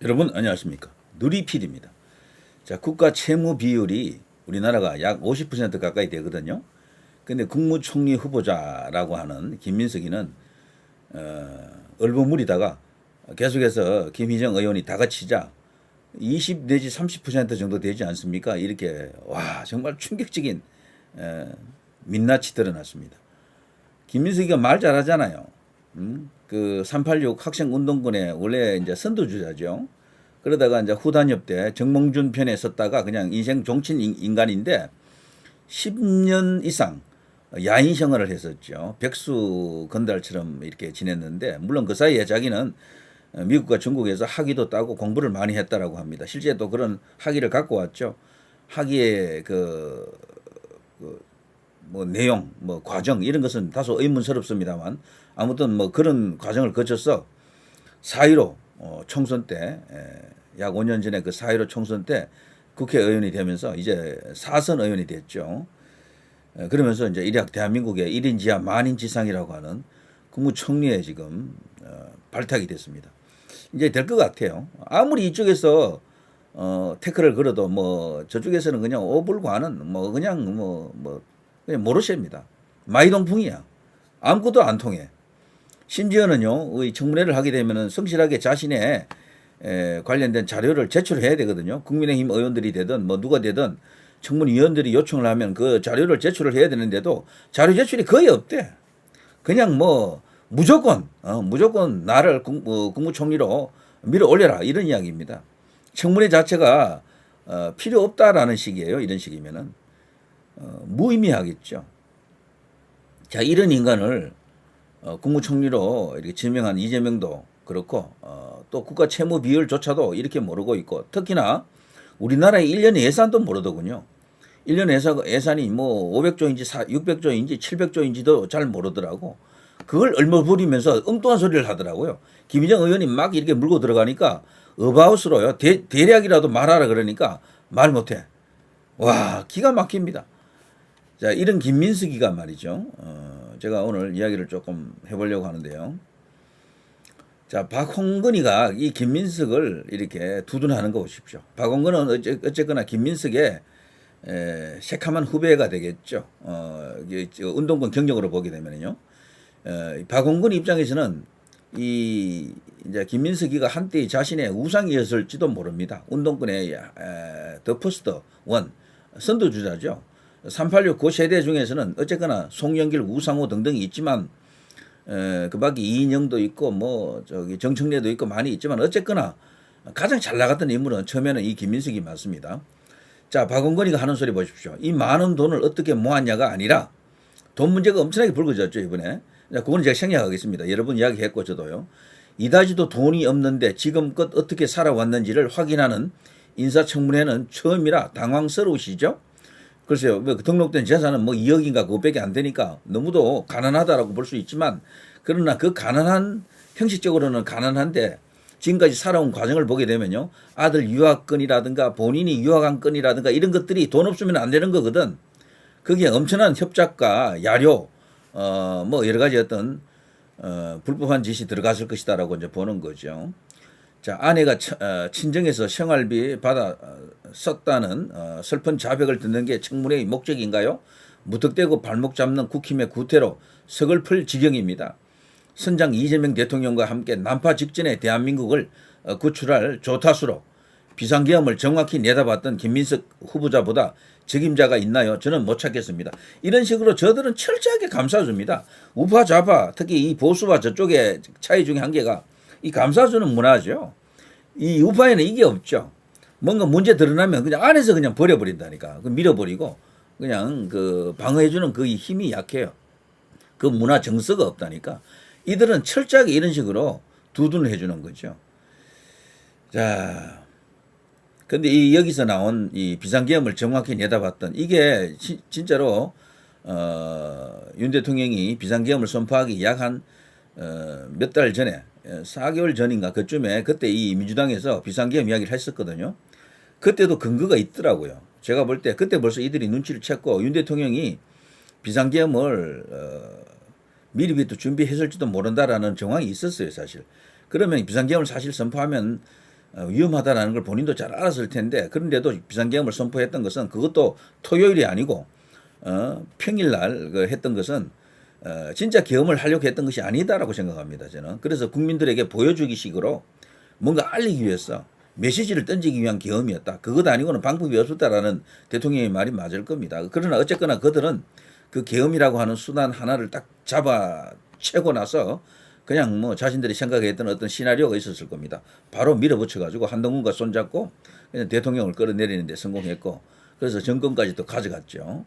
여러분 안녕하십니까. 누리PD입니다. 자, 국가 채무 비율이 우리나라가 약 50% 가까이 되거든요. 근데 국무총리 후보자라고 하는 김민석이는 얼버무리다가 계속해서 김희정 의원이 다그치자 20 내지 30% 정도 되지 않습니까? 이렇게 와 정말 충격적인 민낯이 드러났습니다. 김민석이가 말 잘하잖아요. 그 386 학생 운동권의 원래 이제 선두주자죠. 그러다가 이제 후단협 때 정몽준 편에 섰다가 그냥 인생 종친 인간인데 10년 이상 야인 생활을 했었죠. 백수 건달처럼 이렇게 지냈는데 물론 그 사이에 자기는 미국과 중국에서 학위도 따고 공부를 많이 했다라고 합니다. 실제 또 그런 학위를 갖고 왔죠. 학위의 뭐 내용, 뭐 과정 이런 것은 다소 의문스럽습니다만 아무튼 뭐 그런 과정을 거쳐서 4.15 총선 때 약 5년 전에 그 4.15 총선 때 국회의원이 되면서 이제 사선 의원이 됐죠. 그러면서 이제 일약 대한민국의 1인 지하 만인 지상이라고 하는 국무총리에 지금 발탁이 됐습니다. 이제 될 것 같아요. 아무리 이쪽에서 태클을 걸어도 뭐 저쪽에서는 그냥 오불과는 뭐 그냥 그냥 모르쉐입니다. 마이동풍이야. 아무것도 안 통해. 심지어는요, 이 청문회를 하게 되면은 성실하게 자신의 관련된 자료를 제출해야 되거든요. 국민의힘 의원들이 되든 뭐 누가 되든 청문위원들이 요청을 하면 그 자료를 제출을 해야 되는데도 자료 제출이 거의 없대. 그냥 뭐 무조건 나를 국무총리로 밀어 올려라 이런 이야기입니다. 청문회 자체가 필요 없다라는 식이에요. 이런 식이면은 무의미하겠죠. 자, 이런 인간을 국무총리로 이렇게 지명한 이재명도 그렇고 또 국가 채무 비율조차도 이렇게 모르고 있고 특히나 우리나라의 1년 예산도 모르더군요. 1년 예산이 뭐 500조인지 600조인지 700조인지도 잘 모르더라고. 그걸 얼머부리면서 엉뚱한 소리를 하더라고요. 김희정 의원이 막 이렇게 물고 들어가니까 어바웃으로요. 대략이라도 말하라 그러니까 말 못해. 와, 기가 막힙니다. 자, 이런 김민석이가 말이죠. 제가 오늘 이야기를 조금 해보려고 하는데요. 자, 박홍근이가 이 김민석을 이렇게 두둔하는 거 보십시오. 박홍근은 어쨌거나 김민석의 새카만 후배가 되겠죠. 운동권 경력으로 보게 되면요. 박홍근 입장에서는 이 이제 김민석이가 한때 자신의 우상이었을지도 모릅니다. 운동권의 더 퍼스트 원 선두주자죠. 386 그 세대 중에서는 어쨌거나 송영길, 우상호 등등이 있지만 그 밖에 이인영도 있고 뭐 저기 정청래도 있고 많이 있지만 어쨌거나 가장 잘 나갔던 인물은 처음에는 이 김민석이 맞습니다. 자, 박원건이가 하는 소리 보십시오. 이 많은 돈을 어떻게 모았냐가 아니라 돈 문제가 엄청나게 불거졌죠 이번에. 자, 그건 제가 생략하겠습니다. 여러 번 이야기했고 저도요. 이다지도 돈이 없는데 지금껏 어떻게 살아왔는지를 확인하는 인사청문회는 처음이라 당황스러우시죠? 글쎄요, 뭐 등록된 재산은 뭐 2억인가 그거밖에 안 되니까 너무도 가난하다라고 볼 수 있지만 그러나 그 가난한 형식적으로는 가난한데 지금까지 살아온 과정을 보게 되면요, 아들 유학건이라든가 본인이 유학한 건이라든가 이런 것들이 돈 없으면 안 되는 거거든. 그게 엄청난 협작과 야료, 뭐 여러 가지 어떤 불법한 짓이 들어갔을 것이다라고 이제 보는 거죠. 자, 아내가 친정에서 생활비 받아 썼다는 슬픈 자백을 듣는 게 청문회의 목적인가요? 무턱대고 발목 잡는 국힘의 구태로 서글플 지경입니다. 선장 이재명 대통령과 함께 난파 직전에 대한민국을 구출할 조타수로 비상계엄을 정확히 내다봤던 김민석 후보자보다 책임자가 있나요? 저는 못 찾겠습니다. 이런 식으로 저들은 철저하게 감싸줍니다. 우파 좌파 특히 이 보수와 저쪽의 차이 중에 한 개가 이 감싸주는 문화죠. 이 우파에는 이게 없죠. 뭔가 문제 드러나면 그냥 안에서 그냥 버려버린다니까. 밀어버리고 그냥 그 방어해주는 그 힘이 약해요. 그 문화 정서가 없다니까. 이들은 철저하게 이런 식으로 두둔을 해주는 거죠. 자, 근데 이 여기서 나온 이 비상계엄을 정확히 내다봤던 이게 진짜로 윤 대통령이 비상계엄을 선포하기 약 한 몇 달 전에 4개월 전인가 그쯤에 그때 이 민주당에서 비상계엄 이야기를 했었거든요. 그때도 근거가 있더라고요. 제가 볼 때 그때 벌써 이들이 눈치를 챘고 윤 대통령이 비상계엄을 미리부터 준비했을지도 모른다라는 정황이 있었어요, 사실. 그러면 비상계엄을 사실 선포하면 위험하다라는 걸 본인도 잘 알았을 텐데 그런데도 비상계엄을 선포했던 것은 그것도 토요일이 아니고 평일날 했던 것은 진짜 계엄을 하려고 했던 것이 아니다라고 생각합니다. 저는. 그래서 국민들에게 보여주기 식으로 뭔가 알리기 위해서 메시지를 던지기 위한 계엄이었다. 그것 아니고는 방법이 없었다라는 대통령의 말이 맞을 겁니다. 그러나 어쨌거나 그들은 그 계엄이라고 하는 수단 하나를 딱 잡아채고 나서 그냥 뭐 자신들이 생각했던 어떤 시나리오가 있었을 겁니다. 바로 밀어붙여가지고 한동훈과 손잡고 그냥 대통령을 끌어내리는 데 성공했고 그래서 정권까지 또 가져갔죠.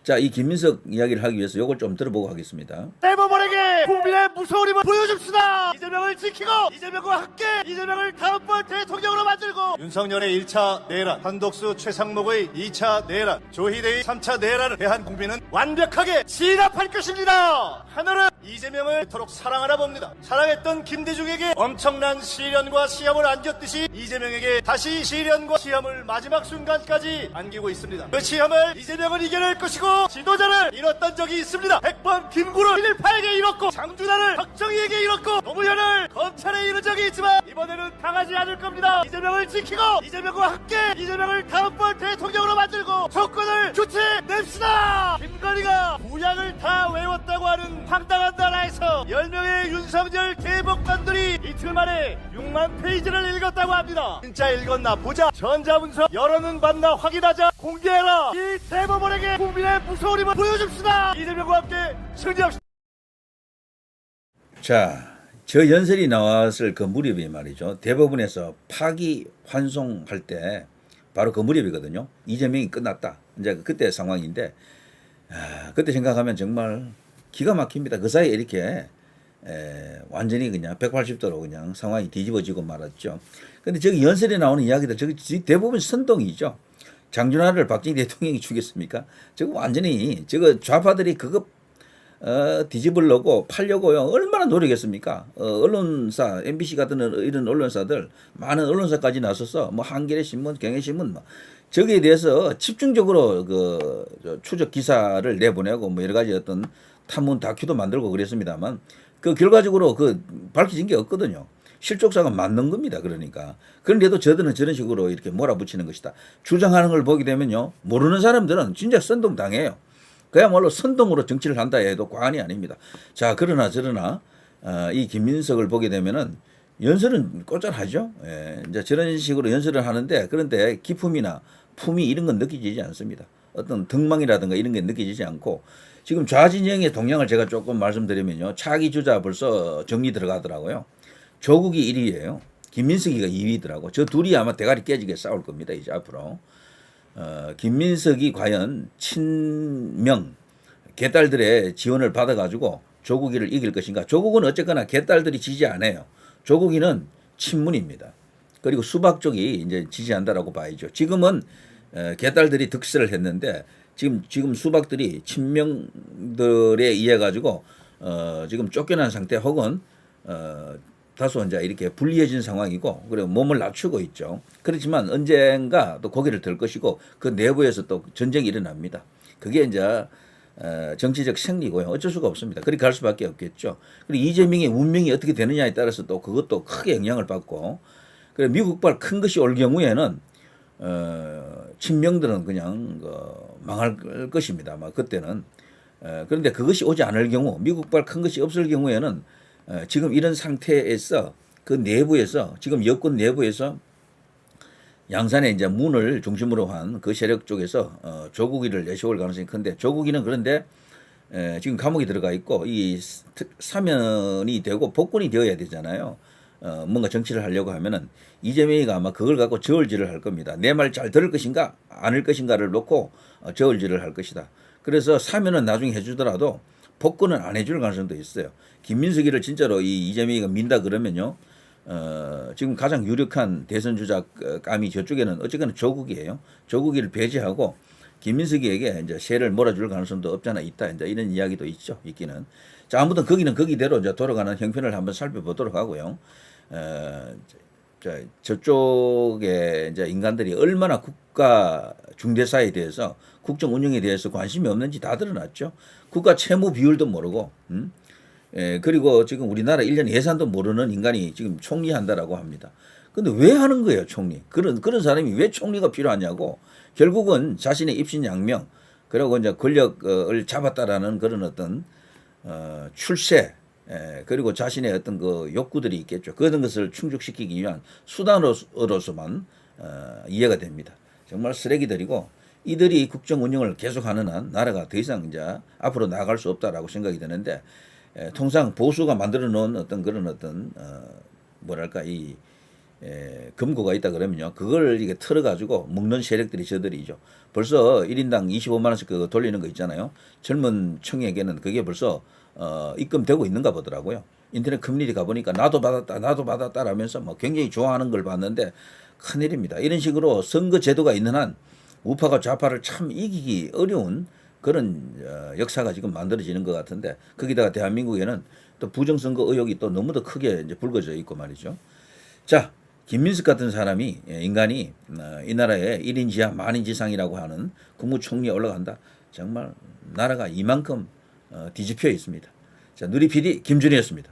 자, 이 김민석 이야기를 하기 위해서 이걸 좀 들어보고 하겠습니다. 네버버에게 국민의 무서움을 보여줍시다. 이재명을 지키고 이재명과 함께 이재명을 다음번 대통령으로 만들고 윤석열의 1차 내란, 한독수 최상목의 2차 내란, 조희대의 3차 내란을 대한 국민은 완벽하게 진압할 것입니다. 하늘은 이재명을 그토록 사랑하나 봅니다. 사랑했던 김대중에게 엄청난 시련과 시험을 안겼듯이 이재명에게 다시 시련과 시험을 마지막 순간까지 안기고 있습니다. 그 시험을 이재명은 이겨낼 것이고 지도자를 잃었던 적이 있습니다. 백번 김구를 118에게 잃었고 장준하를 박정희에게 잃었고 노무현을 검찰에 잃은 적이 있지만 이번에는 당하지 않을 겁니다. 이재명을 지키고 이재명과 함께 이재명을 다음번 대통령으로 만들고 정권을 교체냅시다. 김건희가 부양을 다 외웠다고 하는 황당한 나라에서 10명의 윤석열 대법관들이 이틀 만에 6만 페이지를 읽었다고 합니다. 진짜 읽었나 보자. 전자문서 여론은 봤나 확인하자. 공개해라. 이 대법원에게 국민의 무서운 힘을 보여줍시다. 이재명과 함께 승리합시다. 자, 저 연설이 나왔을 그 무렵이 말이죠. 대법원에서 파기 환송할 때 바로 그 무렵이거든요. 이재명이 끝났다. 이제 그때 상황인데 그때 생각하면 정말 기가 막힙니다. 그 사이에 이렇게 완전히 그냥 180도로 그냥 상황이 뒤집어지고 말았죠. 근데 저기 연설에 나오는 이야기들 저기 대부분 선동이죠. 장준하를 박정희 대통령이 죽였습니까? 저거 완전히 저거 좌파들이 그거 뒤집으려고 팔려고요. 얼마나 노력했습니까? 언론사, MBC 같은 이런 언론사들, 많은 언론사까지 나서서 뭐 한겨레 신문, 경향신문 뭐 저기에 대해서 집중적으로 그 추적 기사를 내보내고 뭐 여러 가지 어떤 탐문 다큐도 만들고 그랬습니다만 그 결과적으로 그 밝혀진 게 없거든요. 실족사가 맞는 겁니다. 그러니까. 그런데도 저들은 저런 식으로 이렇게 몰아붙이는 것이다. 주장하는 걸 보게 되면요. 모르는 사람들은 진짜 선동 당해요. 그야말로 선동으로 정치를 한다 해도 과언이 아닙니다. 자, 그러나 저러나 이 김민석을 보게 되면은 연설은 꼬잘하죠. 예, 이제 저런 식으로 연설을 하는데 그런데 기품이나 품이 이런 건 느껴지지 않습니다. 어떤 덕망이라든가 이런 게 느껴지지 않고 지금 좌진영의 동향을 제가 조금 말씀드리면요. 차기 주자 벌써 정리 들어가더라고요. 조국이 1위예요. 김민석이가 2위더라고. 저 둘이 아마 대가리 깨지게 싸울 겁니다. 이제 앞으로. 김민석이 과연 친명 개딸들의 지원을 받아가지고 조국이를 이길 것인가. 조국은 어쨌거나 개딸들이 지지 않아요. 조국이는 친문입니다. 그리고 수박 쪽이 이제 지지한다라고 봐야죠. 지금은 개딸들이 득세를 했는데 지금 수박들이 친명들에 의해 가지고 지금 쫓겨난 상태 혹은 다소 이제 이렇게 불리해진 상황이고 그리고 몸을 낮추고 있죠. 그렇지만 언젠가 또 고개를 들 것이고 그 내부에서 또 전쟁이 일어납니다. 그게 이제 정치적 생리고요. 어쩔 수가 없습니다. 그렇게 갈 수밖에 없겠죠. 그리고 이재명의 운명이 어떻게 되느냐에 따라서 또 그것도 크게 영향을 받고 그리고 미국발 큰 것이 올 경우에는 친명들은 그냥 망할 것입니다. 아마 그때는. 그런데 그것이 오지 않을 경우 미국발 큰 것이 없을 경우에는 지금 이런 상태에서 그 내부에서 지금 여권 내부에서 양산의 이제 문을 중심으로 한 그 세력 쪽에서 조국이를 내세울 가능성이 큰데 조국이는 그런데 지금 감옥에 들어가 있고 이 사면이 되고 복권이 되어야 되잖아요. 뭔가 정치를 하려고 하면은 이재명이가 아마 그걸 갖고 저울질을 할 겁니다. 내 말 잘 들을 것인가 안을 것인가를 놓고 저울질을 할 것이다. 그래서 사면은 나중에 해주더라도 복권은 안 해줄 가능성도 있어요. 김민석이를 진짜로 이 이재명이가 민다 그러면요. 지금 가장 유력한 대선 주자 감이 저쪽에는 어쨌거나 조국이에요. 조국이를 배제하고 김민석이에게 이제 세를 몰아줄 가능성도 없잖아 있다. 이제 이런 이야기도 있기는. 자, 아무튼 거기는 거기대로 이제 돌아가는 형편을 한번 살펴보도록 하고요. 저쪽에 이제 인간들이 얼마나 국가 중대사에 대해서 국정 운영에 대해서 관심이 없는지 다 드러났죠. 국가 채무 비율도 모르고, 그리고 지금 우리나라 1년 예산도 모르는 인간이 지금 총리한다라고 합니다. 근데 왜 하는 거예요, 총리? 그런 사람이 왜 총리가 필요하냐고. 결국은 자신의 입신양명, 그리고 이제 권력을 잡았다라는 그런 어떤 출세, 그리고 자신의 어떤 그 욕구들이 있겠죠. 그런 것을 충족시키기 위한 수단으로서만 이해가 됩니다. 정말 쓰레기들이고, 이들이 국정 운영을 계속하는 한 나라가 더 이상 이제 앞으로 나아갈 수 없다라고 생각이 드는데, 통상 보수가 만들어 놓은 어떤 그런 어떤 뭐랄까 이 금고가 있다 그러면요, 그걸 이게 털어가지고 먹는 세력들이 저들이죠. 벌써 1인당 25만 원씩 그거 돌리는 거 있잖아요. 젊은 층에게는 그게 벌써 입금되고 있는가 보더라고요. 인터넷 커뮤니티 가보니까 나도 받았다라면서 뭐 굉장히 좋아하는 걸 봤는데 큰일입니다. 이런 식으로 선거 제도가 있는 한 우파가 좌파를 참 이기기 어려운 그런 역사가 지금 만들어지는 것 같은데, 거기다가 대한민국에는 또 부정선거 의혹이 또 너무도 크게 이제 불거져 있고 말이죠. 자, 김민석 같은 사람이, 인간이 이 나라의 1인 지하 만인 지상이라고 하는 국무총리에 올라간다. 정말 나라가 이만큼 뒤집혀 있습니다. 자, 누리 PD 김준희였습니다.